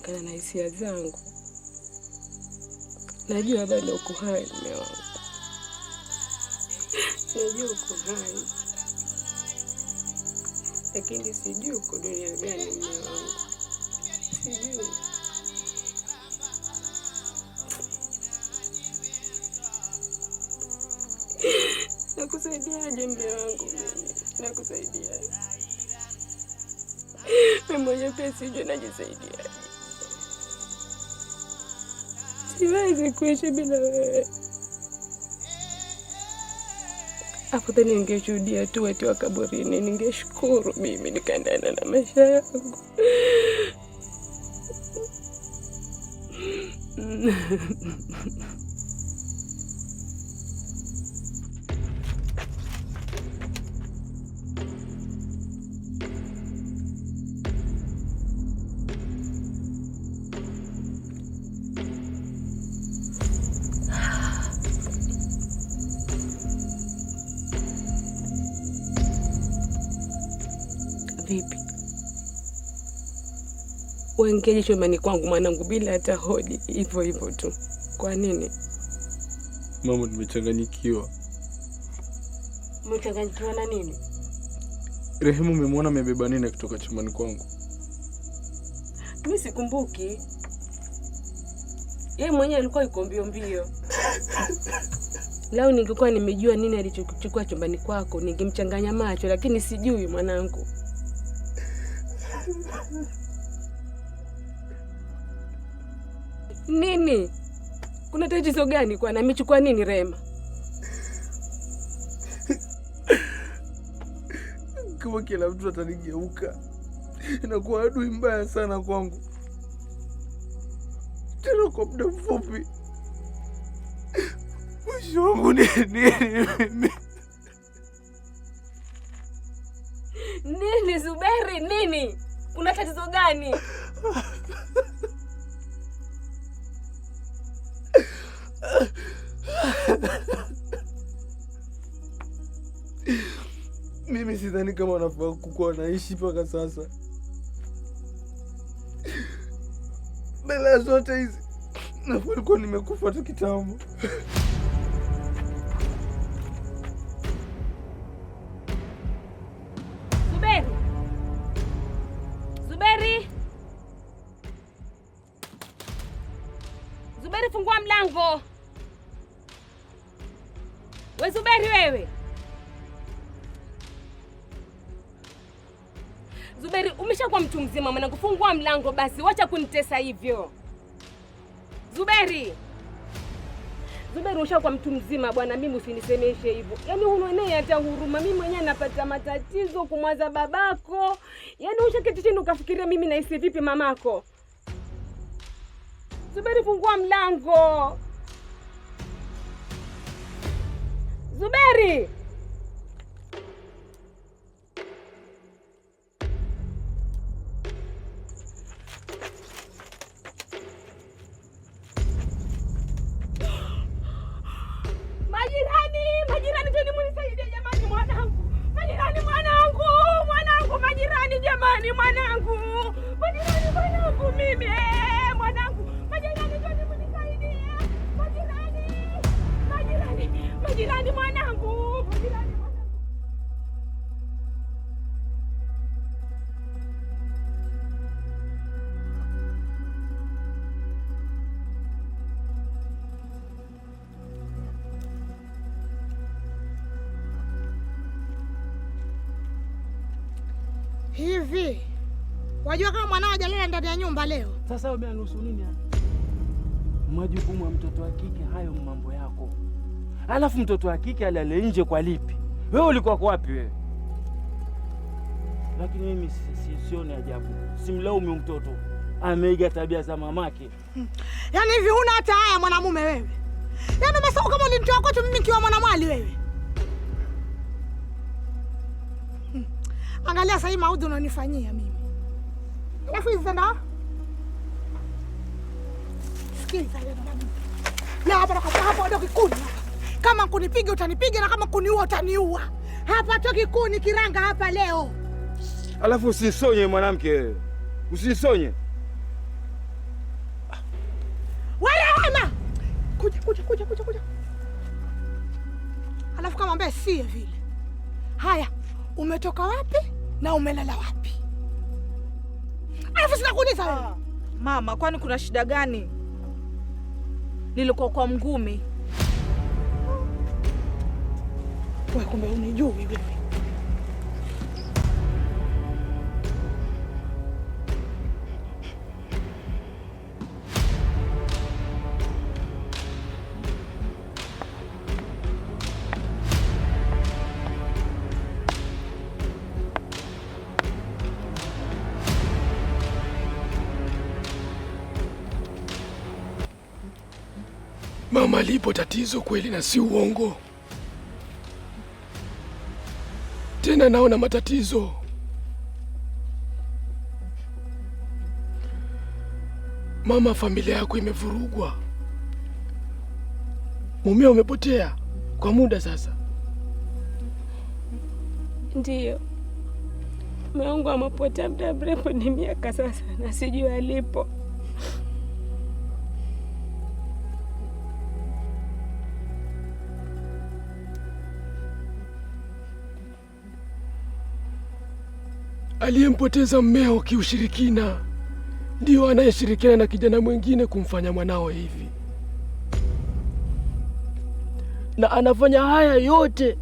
kutokana na hisia zangu. Najua bado uko hai mume wangu. Najua uko hai. Lakini sijui uko dunia gani mume wangu. Sijui. Nakusaidiaje mume wangu mimi? Nakusaidiaje? Mimi mwenyewe pia sijui najisaidiaje. Siwezi kuishi bila wewe. Afadhali ningeshuhudia tu watu wa kaburini, ningeshukuru mimi nikaendana na maisha yangu. Vipi? Uingeje chumbani kwangu mwanangu bila hata hodi, hivyo hivyo tu. Kwa nini? Mama, nimechanganyikiwa. Umechanganyikiwa na nini? Rehema umemwona amebeba nini kutoka chumbani kwangu? Mimi sikumbuki. Yeye mwenyewe alikuwa yuko mbio mbio. Lao ningekuwa nimejua nini alichokuchukua chumbani kwako, ningemchanganya macho, lakini sijui mwanangu. Nini? Kuna tatizo gani kwa nami? Amechukua nini Rehema? Kama kila mtu atanigeuka, inakuwa adui mbaya sana kwangu. Tena kwa muda mfupi. Mwisho wangu ni nini? Nini Zuberi, nini? Kuna tatizo gani? Mimi sidhani kama wanafaa kukuwa naishi mpaka sasa. Bela zote hizi nilikuwa nimekufa tu kitambo. Zuberi! Zuberi! Zuberi, fungua mlango. We Zuberi wewe. Zuberi, umeshakuwa mtu mzima mwanangu, fungua mlango basi, wacha kunitesa hivyo. Zuberi! Zuberi, umeshakuwa mtu mzima bwana, mimi usinisemeshe hivyo. Yaani unaonea hata huruma, mimi mwenyewe napata matatizo kumwaza babako. Yaani ushaketi chini ukafikiria mimi naishi vipi mamako. Zuberi, fungua mlango. Zuberi! Majirani, njoni munisaidie jamani mwanangu. Majirani jamani mwanangu. Mwanangu mimi mwanangu. Majirani njoni munisaidie. Majirani mwanangu. Hivi wajua kama mwanao hajalala ndani ya nyumba leo? Sasa wewe umenusu nini hapa? Majukumu ya mtoto wa kike hayo mambo yako. Alafu mtoto wa kike alale nje kwa lipi? Wewe ulikuwa kwa wapi wewe? Lakini mimi sioni ajabu. Simlaumu mtoto. Ameiga tabia za mamake. Yaani hivi huna hata haya mwanamume wewe. Yaani umesahau kama ulinitoa kwetu mimi kiwa mwanamwali wewe. Angalia sasa hii maudhi unanifanyia mimi. Alafu hizo ndo. Sikiza leo mwanangu. Leo hapa ndo kikuni. Kama kunipiga utanipiga na kama kuniua utaniua. Hapa toki kuni kiranga hapa leo. Alafu usisonye mwanamke wewe. Usisonye. kuja. Alafu kama ambaye si vile. Haya, umetoka wapi na umelala wapi? Alafu sinakuuliza wewe. Mama, kwani kuna shida gani? Nilikuwa kwa Mngumi. Wewe kumbe unijui wewe. Mama, lipo tatizo kweli na si uongo. Tena naona matatizo. Mama, familia yako imevurugwa. Mumeo umepotea kwa muda sasa. Ndiyo, mume wangu amepotea muda mrefu, ni miaka sasa, na sijui alipo. Aliyempoteza mmeo kiushirikina ndio anayeshirikiana na kijana mwingine kumfanya mwanao hivi, na anafanya haya yote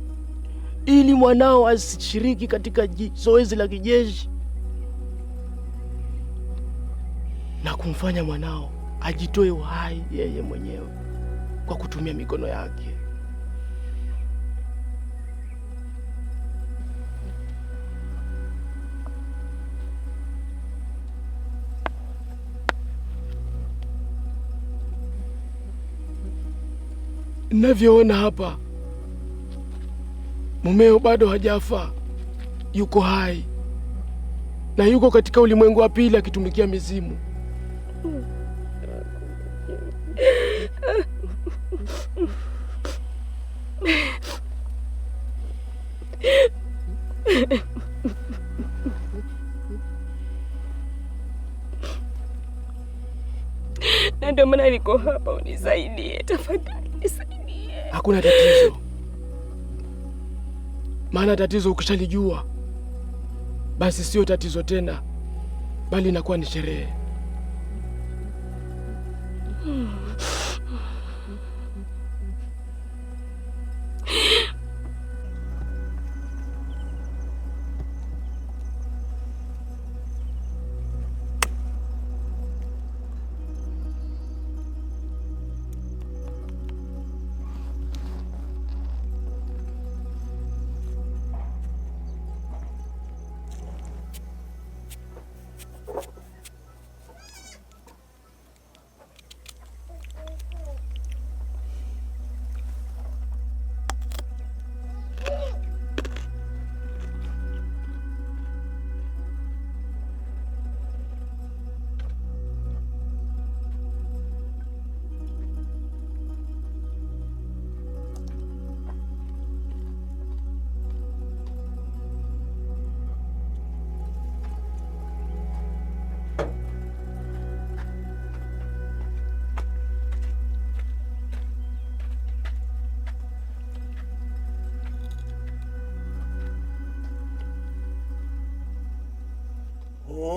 ili mwanao asishiriki katika zoezi la kijeshi na kumfanya mwanao ajitoe uhai yeye mwenyewe kwa kutumia mikono yake. Ninavyoona hapa, mumeo bado hajafa, yuko hai na yuko katika ulimwengu wa pili akitumikia mizimu. Na ndio maana niko hapa, unisaidie tafadhali, nisaidie. Hakuna tatizo, maana tatizo ukishalijua basi sio tatizo tena, bali inakuwa ni sherehe.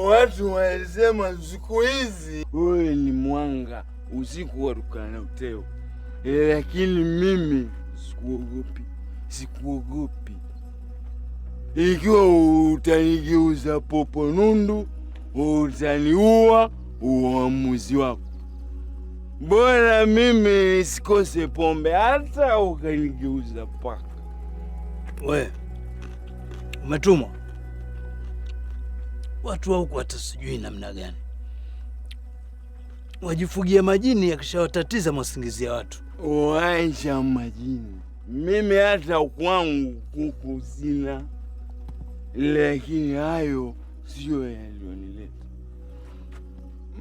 Watu wanasema siku hizi wewe ni mwanga usiku waruka na uteo, lakini mimi sikuogopi. Ikiwa utanigeuza popo nundu, utaniua, uamuzi wako. Bora mimi sikose pombe, hata ukanigeuza paka. We, umetumwa? Watu wa huku hata sijui namna gani wajifugia majini, yakishawatatiza mwasingizia watu. Waisha majini, mimi hata kwangu kuku sina, lakini hayo sio yalionileta.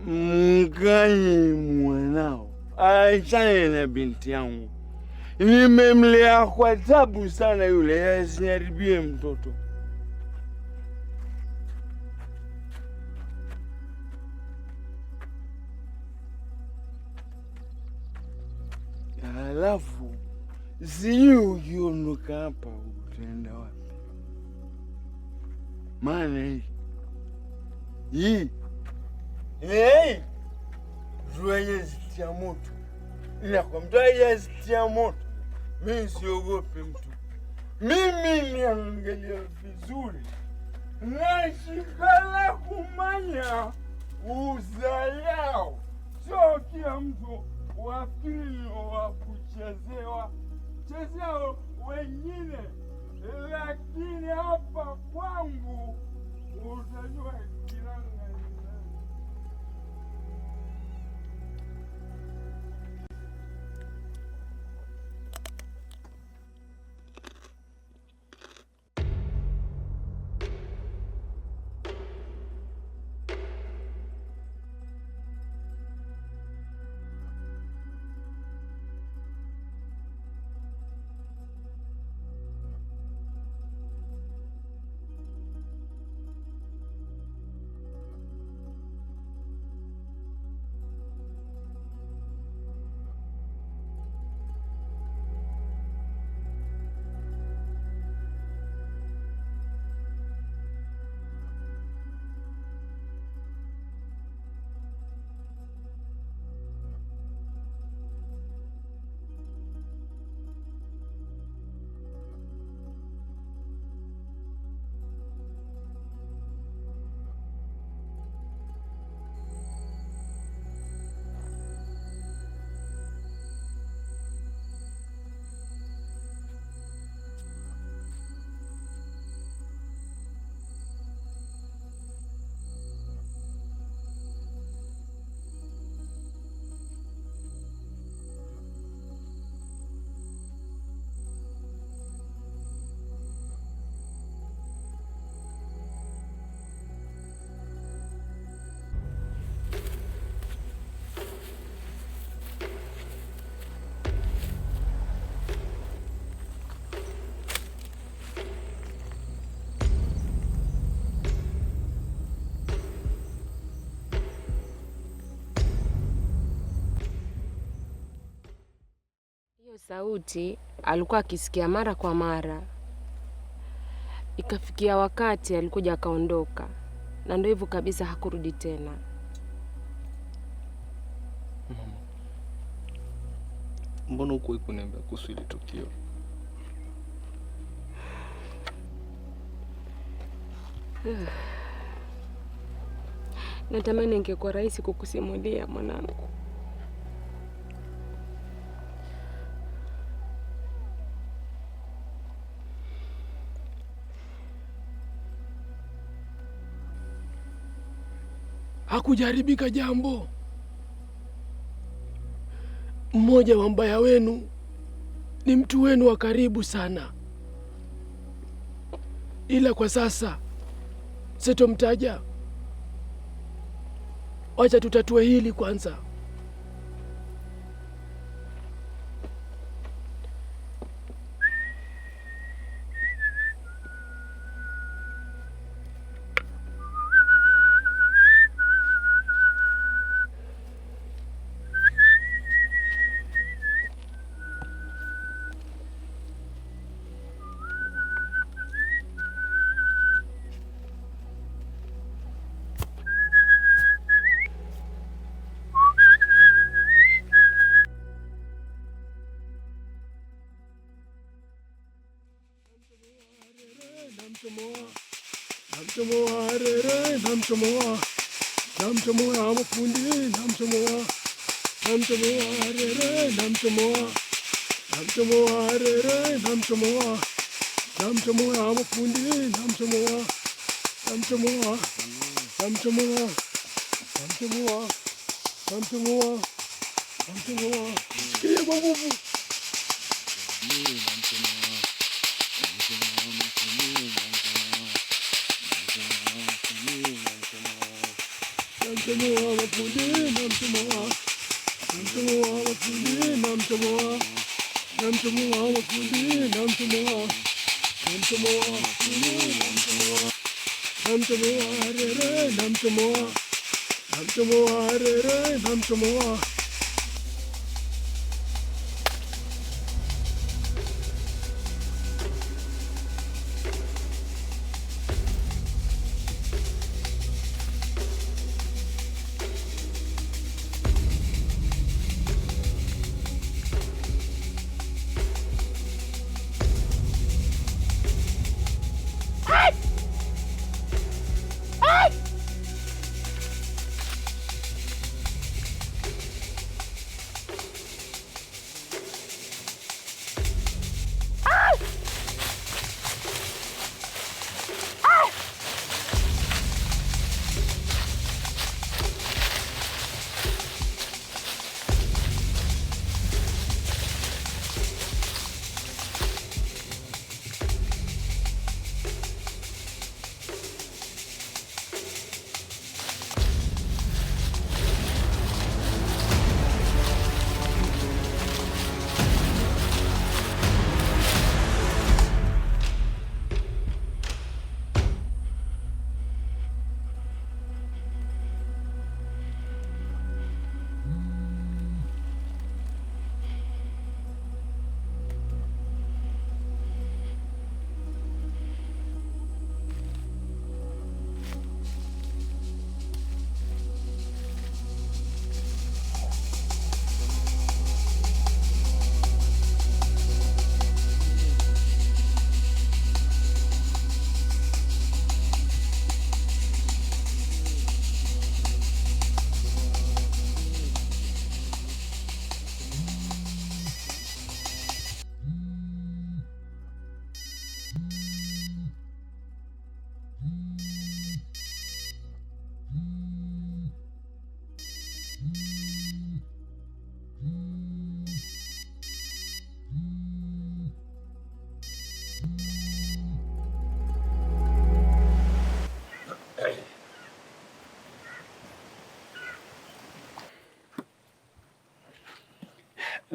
Mkanye mwanao achane na binti yangu, nimemlea kwa tabu sana, yule asiniharibie mtoto. Alafu sijui ukiondoka hapa utaenda wapi? Maana hii tuaje zitia moto, nakwambia zitia moto. Mimi siogopi mtu, mimi niangalia vizuri, nashikala kumanya uzalao. Sio kila mtu wakili wa kuchezewa chezeo wengine, lakini hapa kwangu utajua kilanga. Sauti alikuwa akisikia mara kwa mara, ikafikia wakati alikuja akaondoka, na ndio hivyo kabisa, hakurudi tena. Mama, mbona huko kuniambia kuhusu ile tukio? Natamani ingekuwa rahisi kukusimulia mwanangu. Hakujaribika jambo. Mmoja wa mbaya wenu ni mtu wenu wa karibu sana, ila kwa sasa sitomtaja. Wacha tutatue hili kwanza. Namchomoa mafundi, namchomoa rere, namchomoa rere, namchomoa mafundi, namchomoa shikilia kwa nguvu. Namchomoa mafundi, namchomoa mafundi, namchomoa mafundi, namchomoa rere, namchomoa rere, namchomoa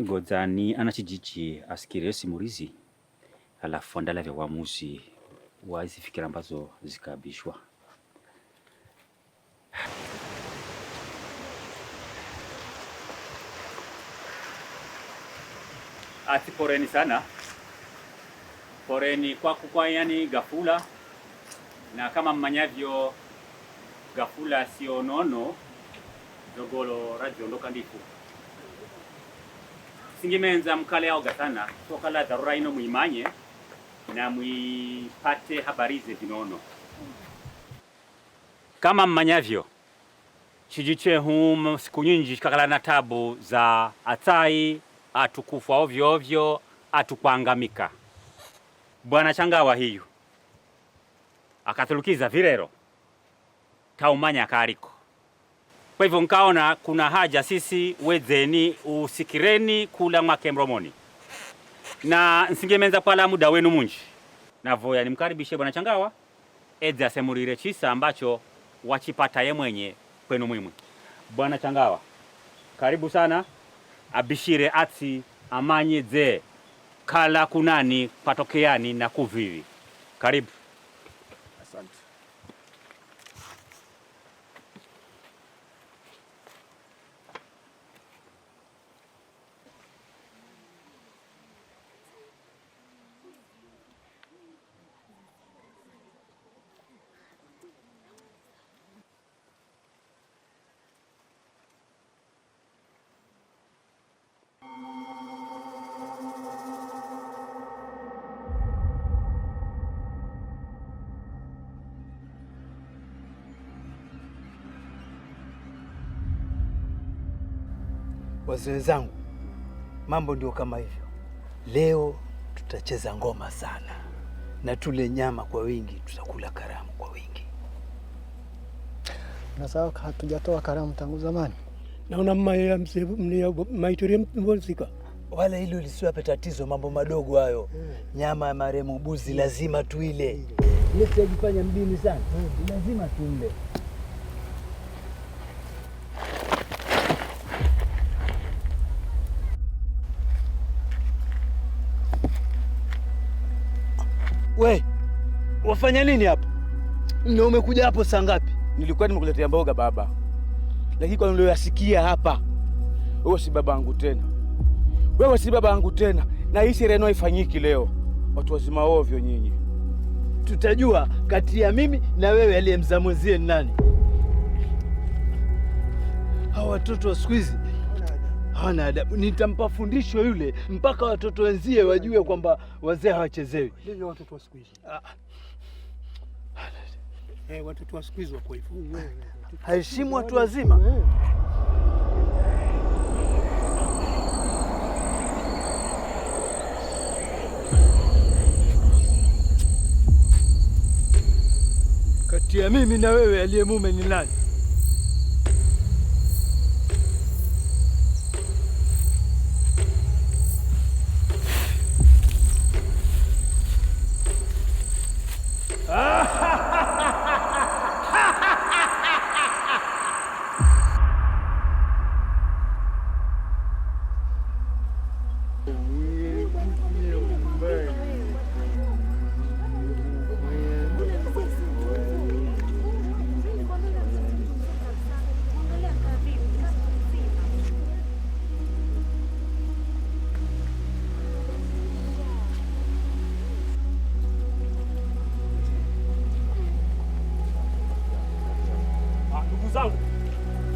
Godzani anachijiji asikire simulizi, alafu andala vya uamuzi wa hizi fikira ambazo zikabishwa. Ati poreni sana, poreni kwa yani ghafula, na kama mmanyavyo ghafula sio nono, dogolo rajiondoka ndifu. Singimenza mkale au gatana tokala dharura ino muimanye na muipate habarize vinono. Kama mmanyavyo chijiche hum siku nyingi kakala na tabu za atai atukufa ovyo ovyo atukuangamika. Bwana Changawa hiyo akatulukiza virero taumanya kariko. Kwa hivyo nkaona kuna haja sisi wedzeni usikireni kula mwake mromoni. Na nsingemenza pala muda wenu munji. Na voya nimkaribishe Bwana Changawa edze asemurire chisa ambacho wachipata ye mwenye kwenu mwimwi. Bwana Changawa, karibu sana. Abishire ati amanye ze kala kunani patokeani na kuvivi. Karibu. Asante. Wazee wenzangu, mambo ndio kama hivyo. Leo tutacheza ngoma sana na tule nyama kwa wingi, tutakula karamu kwa wingi. Na sawa hatujatoa karamu tangu zamani. Naona maitoria mbozika. Wala hilo lisiwape tatizo, mambo madogo hayo. Nyama ya maremu buzi lazima tuile. Ile sijifanya mdini sana. Lazima tuile. We, wafanya nini hapa? Na umekuja hapo saa ngapi? Nilikuwa nimekuletea mboga baba. Lakini kwa niliyosikia hapa, wewe si baba yangu tena. Wewe si baba yangu tena. Na hii sherehe haifanyiki leo. Watu wazima ovyo nyinyi. Tutajua kati ya mimi na wewe aliyemzaa mwenzie ni nani. Hawa watoto wa siku hizi hawana adabu. Nitampa fundisho yule mpaka watoto wenzie wajue kwamba wazee hawachezewi. Ndio watoto wa siku hizi. Watoto wa siku hizi wako hivyo. Haheshimu watu wazima. Kati ya mimi na wewe aliye mume ni nani?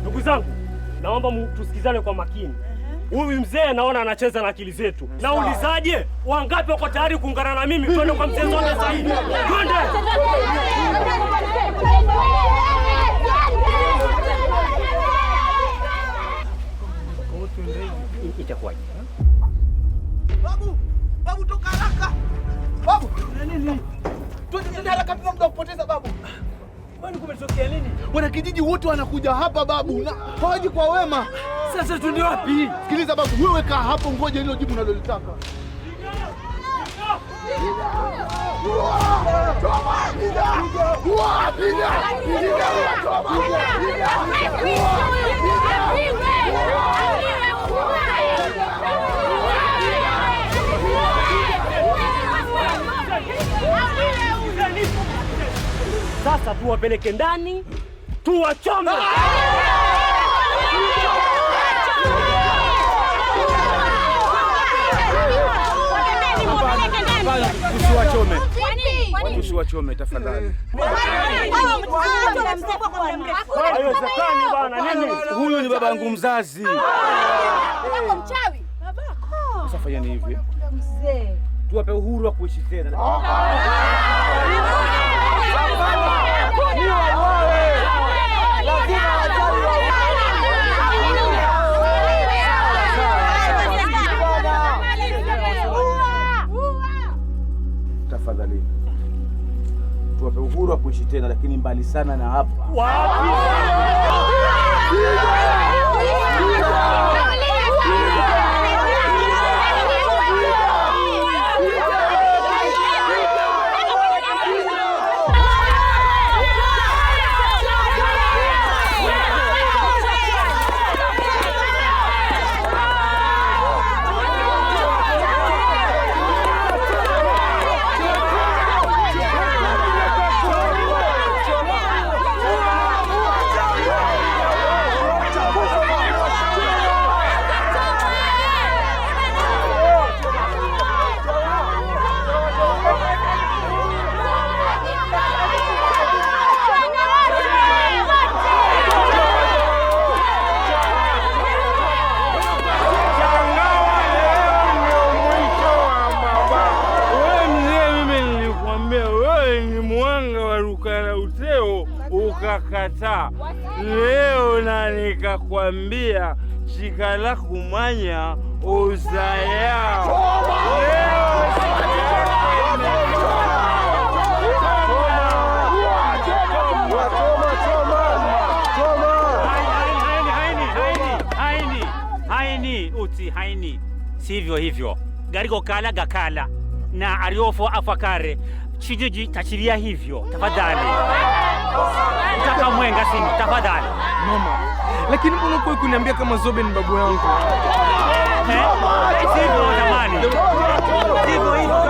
Ndugu zangu, naomba tusikizane kwa makini. Huyu mzee naona anacheza na akili zetu. Naulizaje, wangapi wako tayari kuungana na mimi twende kwa mzee zote sasa hivi? Twende! Itakuwaje? Babu toka haraka. Babu, nini? Twende haraka, tuna muda kupoteza babu. Kwani kumetokea nini? Wanakijiji wote wanakuja hapa babu, na hawaji kwa wema. Sasa tuende wapi? Sikiliza babu, wewe kaa hapo, ngoja hilo jibu unalolitaka. Sasa tuwapeleke ndani, tuwachome. Tusiwachome. Tusiwachome tafadhali. Haiwezekani bwana, nini? Huyu ni babangu mzazi. Babako mchawi. Babako. Sasa fanyeni hivi. Mzee. Tuwape uhuru wa kuishi tena. Tafadhali. Tuwape uhuru wa kuishi tena, lakini mbali sana na hapa. Wapi? Ukakataa. Leo na nikakwambia chikala kumanya uzayao. Haini uti haini sivyo hivyo gariko kala gakala na ariofo afakare chijiji tachiria hivyo tafadhali. Nataka mwenga sini tafadhali. Mama, lakini mbona kwa kuniambia kama Zobe ni babu yangu? Sivyo jamani. Sivyo hivyo.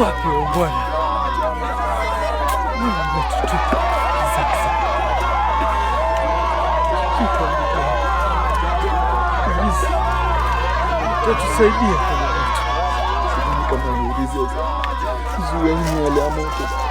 Wapi bwana? Mungu tutupe sasa. Kabisa. Tutusaidia kama watu. Kama muulize sasa. Zueni wale ambao